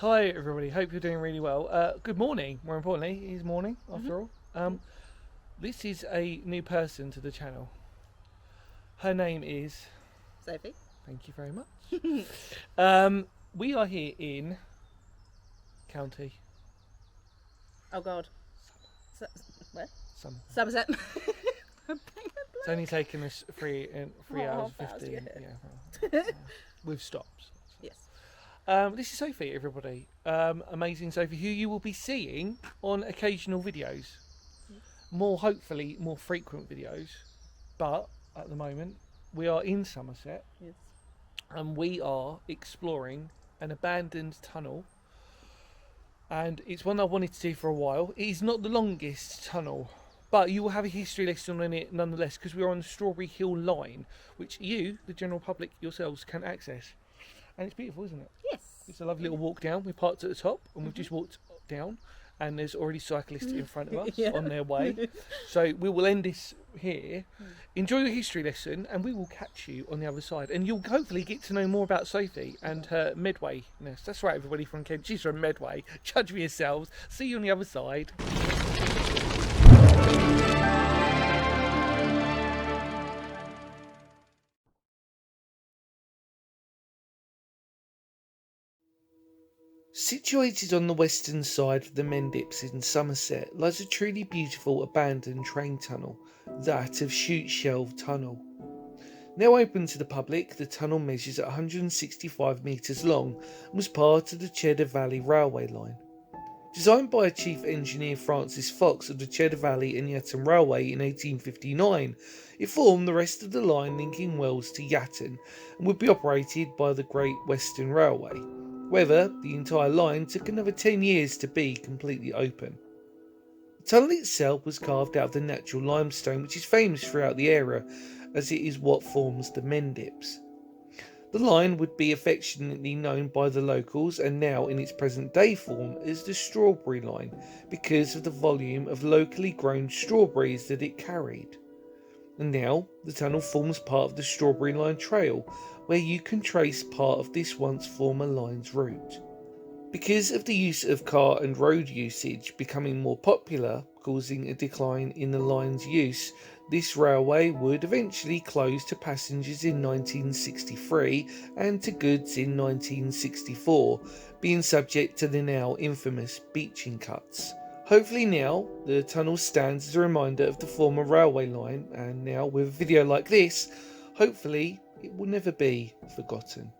Hi everybody, hope you're doing really well. Good morning, more importantly, it is morning after all. This is a new person to the channel. Her name is... Sophie. Thank you very much. We are here in... County... Oh God. Where? Somerset. Somerset. It's only taken us three hours 15. Yeah. With stops. Yes. This is Sophie, everybody. Amazing Sophie, who you will be seeing on occasional videos. Hopefully, more frequent videos. But at the moment, we are in Somerset. Yes. And we are exploring an abandoned tunnel. And it's one I wanted to do for a while. It is not the longest tunnel, but you will have a history lesson on it nonetheless, because we are on the Strawberry Hill line, which you, the general public yourselves, can access. And it's beautiful, isn't it? Yes. It's a lovely little walk down. We parked at the top and we've just walked down, and there's already cyclists in front of us on their way. So we will end this here. Enjoy the history lesson, and we will catch you on the other side. And you'll hopefully get to know more about Sophie and her Medway-ness. That's right, everybody from Kent. She's from Medway. Judge for yourselves. See you on the other side. Situated on the western side of the Mendips in Somerset lies a truly beautiful abandoned train tunnel, that of Chute Shelve Tunnel. Now open to the public, the tunnel measures at 165 metres long and was part of the Cheddar Valley Railway line. Designed by Chief Engineer Francis Fox of the Cheddar Valley and Yatton Railway in 1859, it formed the rest of the line linking Wells to Yatton and would be operated by the Great Western Railway. However, the entire line took another 10 years to be completely open. The tunnel itself was carved out of the natural limestone, which is famous throughout the area, as it is what forms the Mendips. The line would be affectionately known by the locals, and now in its present day form, as the Strawberry Line, because of the volume of locally grown strawberries that it carried. And now, the tunnel forms part of the Strawberry Line Trail, where you can trace part of this once former line's route. Because of the use of car and road usage becoming more popular, causing a decline in the line's use, this railway would eventually close to passengers in 1963 and to goods in 1964, being subject to the now infamous beaching cuts. Hopefully now, the tunnel stands as a reminder of the former railway line, and now with a video like this, hopefully it will never be forgotten.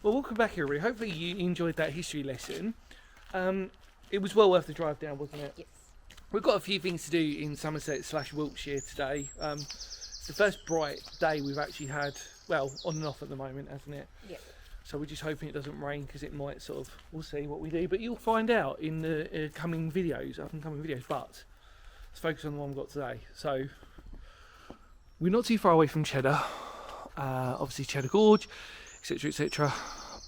Well, welcome back, everybody. Hopefully you enjoyed that history lesson. It was well worth the drive down, wasn't it? Yes. We've got a few things to do in Somerset/Wiltshire today. It's the first bright day we've actually had, well, on and off at the moment, hasn't it? Yeah. So we're just hoping it doesn't rain, because it might sort of, we'll see what we do. But you'll find out in the coming videos, but let's focus on the one we've got today. So we're not too far away from Cheddar, obviously Cheddar Gorge, etc, etc,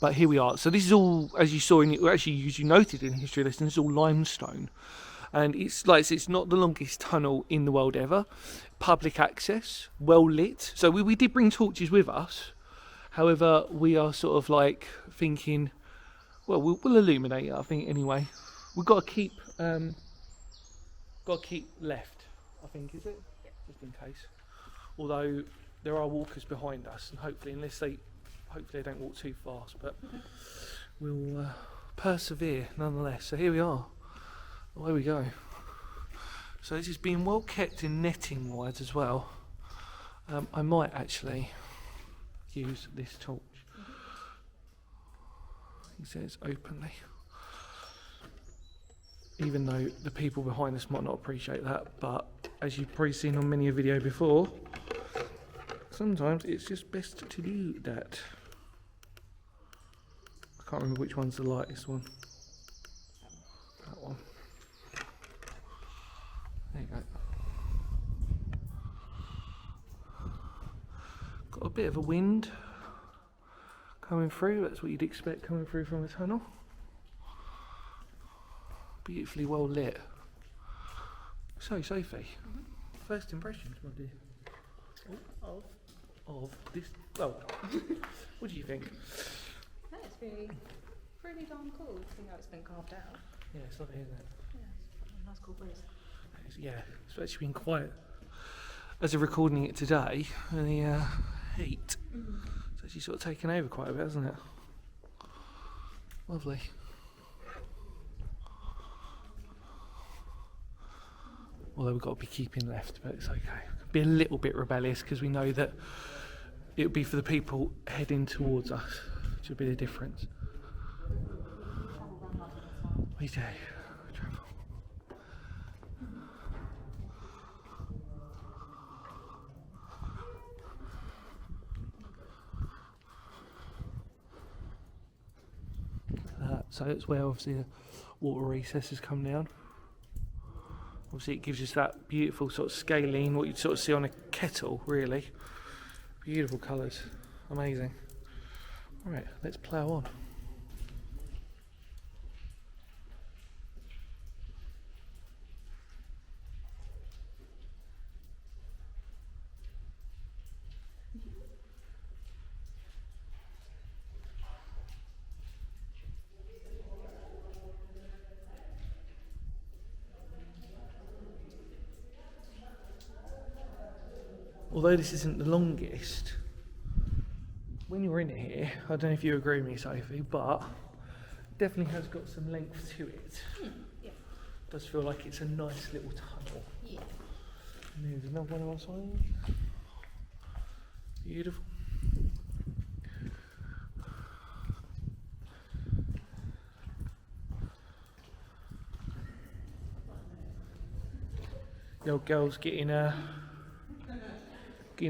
but here we are. So this is all, as you saw in, actually as you noted in history lesson, it's all limestone, and it's like it's not the longest tunnel in the world ever. Public access, well lit. So we did bring torches with us, however we are sort of like thinking, well, we'll illuminate it, I think. Anyway, we've got to keep left, I think, is it? Yeah. Just in case, although there are walkers behind us, and hopefully they don't walk too fast, but we'll persevere nonetheless. So here we are, away we go. So this is being well kept in netting wise as well. I might actually use this torch. He says openly, even though the people behind us might not appreciate that, but as you've probably seen on many a video before, sometimes it's just best to do that. I can't remember which one's the lightest one. a bit of a wind coming through. That's what you'd expect coming through from a tunnel. Beautifully well lit. So, Sophie, first impressions, my dear. Of this. Well, what do you think? No, it's really darn cool. See how it's been carved out. Yeah, it's lovely, isn't it? Yeah, it's a nice cool place. Yeah, it's actually been quiet. As of recording it today, the heat, it's actually sort of taken over quite a bit, hasn't it? Lovely. Although we've got to be keeping left, but it's okay. Be a little bit rebellious because we know that it would be for the people heading towards us, which would be the difference. We do. Travel. So it's where obviously the water recesses come down. Obviously it gives us that beautiful sort of scaling, what you'd sort of see on a kettle, really. Beautiful colours. Amazing. Alright, let's plough on. Although this isn't the longest, when you're in here, I don't know if you agree with me, Sophie, but it definitely has got some length to it. Yeah. It does feel like it's a nice little tunnel. Yeah. And there's another one on our side. Beautiful. The old girl's getting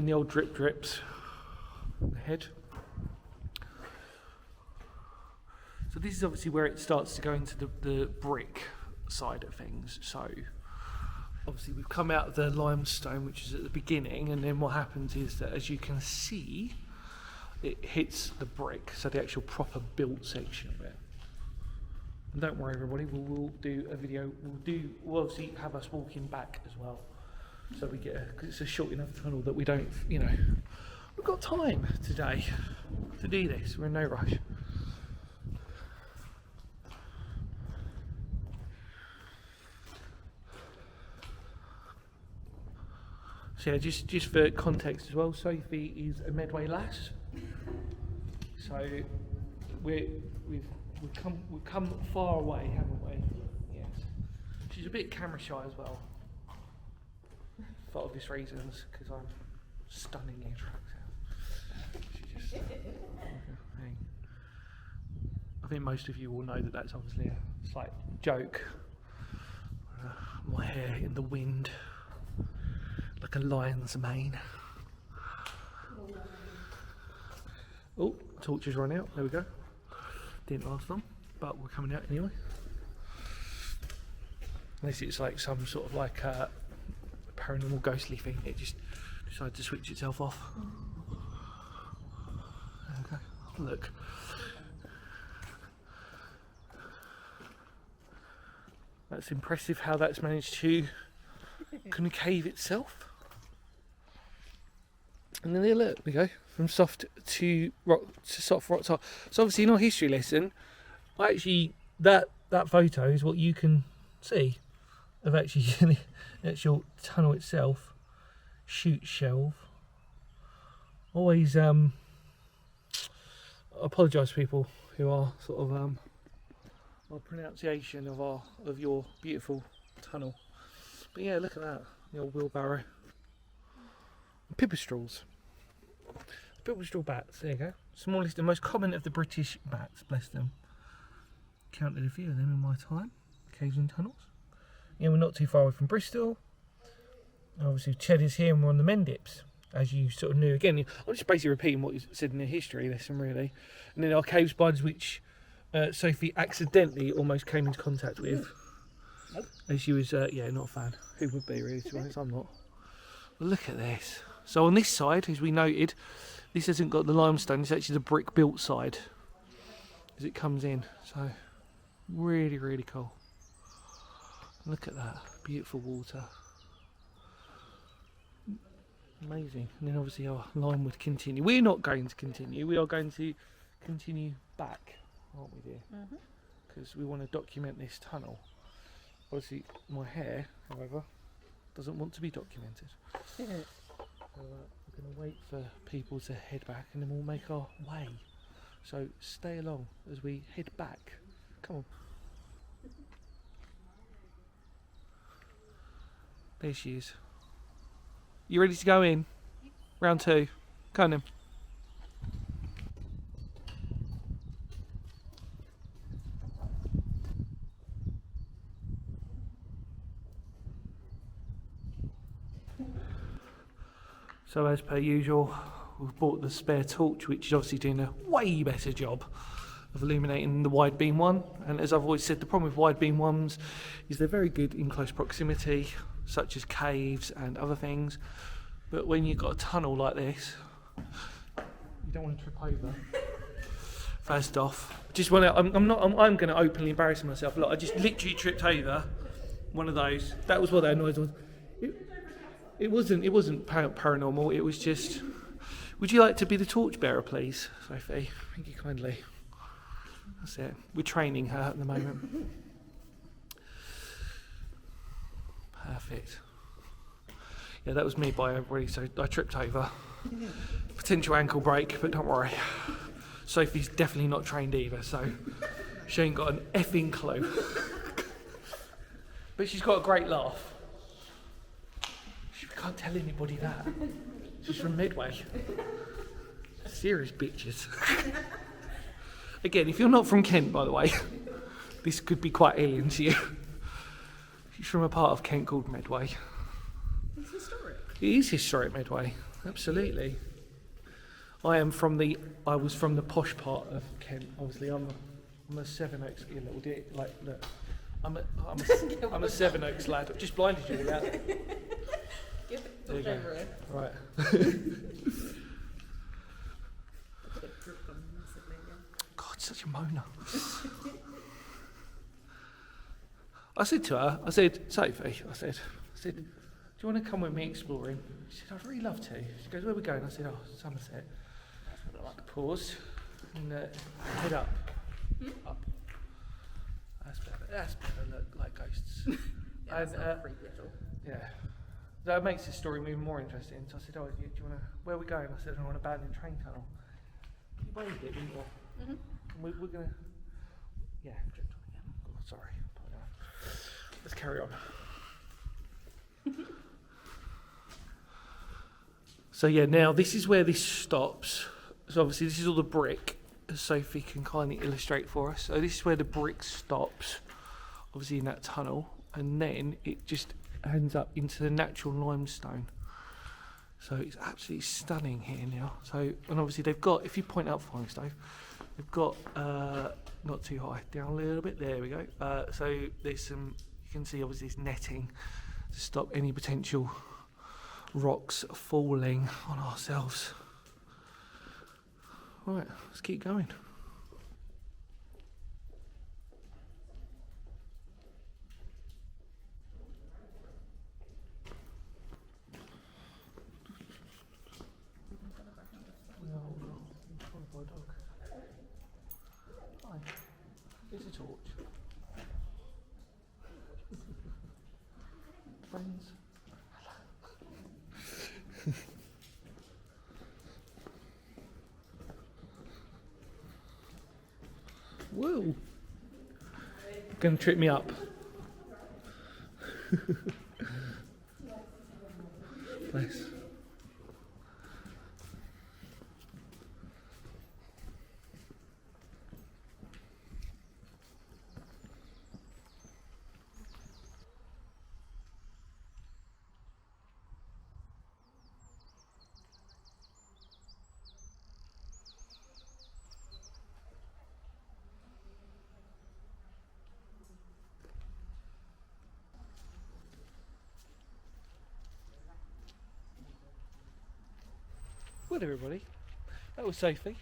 the old drips on the head. So this is obviously where it starts to go into the brick side of things. So obviously we've come out of the limestone, which is at the beginning, and then what happens is that, as you can see, it hits the brick, so the actual proper built section of it. And don't worry everybody, we'll do a video, we'll obviously have us walking back as well. So we get because it's a short enough tunnel that we don't, we've got time today to do this. We're in no rush. So yeah, just for context as well, Sophie is a Medway lass. So we've come far away, haven't we? Yes. She's a bit camera shy as well. For obvious reasons, because I'm stunningly attractive. She just, I think most of you will know that that's obviously a slight joke. My hair in the wind, like a lion's mane. Oh, torches run out. There we go. Didn't last long, but we're coming out anyway. Unless it's like some sort of like paranormal ghostly thing, it just decided to switch itself off. Okay, look. That's impressive how that's managed to concave itself. And then there, look, we go from soft to rock to soft rock top. So obviously in our history lesson, that photo is what you can see of actually the actual tunnel itself. Chute shelve. Always apologise to people who are sort of our pronunciation of your beautiful tunnel. But yeah, look at that, the old wheelbarrow. Pipistrels. Pipistrel bats, there you go. Smallest and most common of the British bats, bless them. Counted a few of them in my time. Caves and tunnels. Yeah, we're not too far away from Bristol. Obviously Cheddar's here and we're on the Mendips, as you sort of knew. Again, I'm just basically repeating what you said in the history lesson, really. And then our cave spiders, which Sophie accidentally almost came into contact with. Nope. As she was, yeah, not a fan. Who would be, really, to be honest? I'm not. But look at this. So on this side, as we noted, this hasn't got the limestone, it's actually the brick built side as it comes in. So really, really cool. Look at that, beautiful water. Amazing. And then obviously our line would continue. We're not going to continue, we are going to continue back, aren't we dear? Because we want to document this tunnel. Obviously my hair, however, doesn't want to be documented. So we're going to wait for people to head back and then we'll make our way. So stay along as we head back. Come on. There she is. You ready to go in? Round 2. Come on then. So as per usual, we've bought the spare torch, which is obviously doing a way better job of illuminating the wide beam one. And as I've always said, the problem with wide beam ones is they're very good in close proximity, such as caves and other things. But when you've got a tunnel like this, you don't want to trip over. First off, just want to. I'm going to openly embarrass myself. Look, I just literally tripped over one of those. That was what that noise was. It wasn't paranormal. It was just. Would you like to be the torchbearer, please, Sophie? Thank you kindly. That's it. We're training her at the moment. Perfect. Yeah, that was me by everybody. So I tripped over. Potential ankle break, but don't worry. Sophie's definitely not trained either, so she ain't got an effing clue. But she's got a great laugh. We can't tell anybody that. She's from Medway. Serious bitches. Again, if you're not from Kent, by the way, this could be quite alien to you. She's from a part of Kent called Medway. It's historic. It is historic, Medway. Absolutely. I was from the posh part of Kent. Obviously, I'm a Seven Oaks. You little dick. Like, look, I'm a Seven Oaks lad. I've just blinded you with that. There you go. Right. God, such a moaner. I said to her, Sophie, I said, do you want to come with me exploring? She said, I'd really love to. She goes, where are we going? I said, oh, Somerset. Pause and head up. Up. That's better. Look like ghosts. Yeah, And, that's not creepy at all. yeah. That makes the story even more interesting. So I said, oh, do you want to, where are we going? I said, I want an abandoned train tunnel. You waved it, didn't you? And we're going to, yeah, drift on again. Oh, sorry. Let's carry on. So yeah, now this is where this stops. So obviously this is all the brick, as Sophie can kindly illustrate for us. So this is where the brick stops, obviously in that tunnel, and then it just ends up into the natural limestone. So it's absolutely stunning here now. So, and obviously they've got, if you point out for me, Steve, they've got, not too high, down a little bit, there we go. So there's some, you can see obviously this netting to stop any potential rocks falling on ourselves. Right, let's keep going. Hi, here's a torch. Friends. Whoa! Gonna trip me up. Nice. Well, everybody, That was Sophie.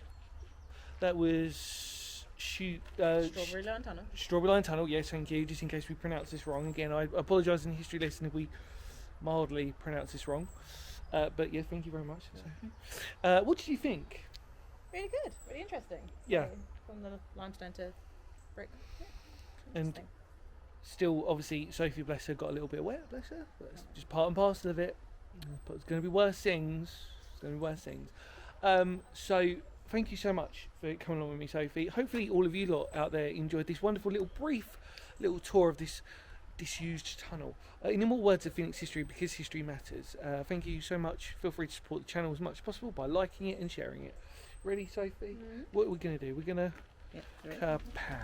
That was Strawberry Line Tunnel. Strawberry Line Tunnel. Yes, thank you. Just in case we pronounce this wrong again, I apologise in the history lesson if we mildly pronounce this wrong. But yeah, thank you very much, Sophie. What did you think? Really good. Really interesting. Yeah. So, from the limestone to brick. Yeah, And interesting. still, obviously, Sophie, bless her, got a little bit wet, bless her. But it's just part and parcel of it. But it's going to be worse things. It's going to be worse things. So, thank you so much for coming along with me, Sophie. Hopefully, all of you lot out there enjoyed this wonderful brief little tour of this disused tunnel. In the more words of Phoenix history, because history matters. Thank you so much. Feel free to support the channel as much as possible by liking it and sharing it. Ready, Sophie? Mm-hmm. What are we going to do? We're going to Yeah, kapow.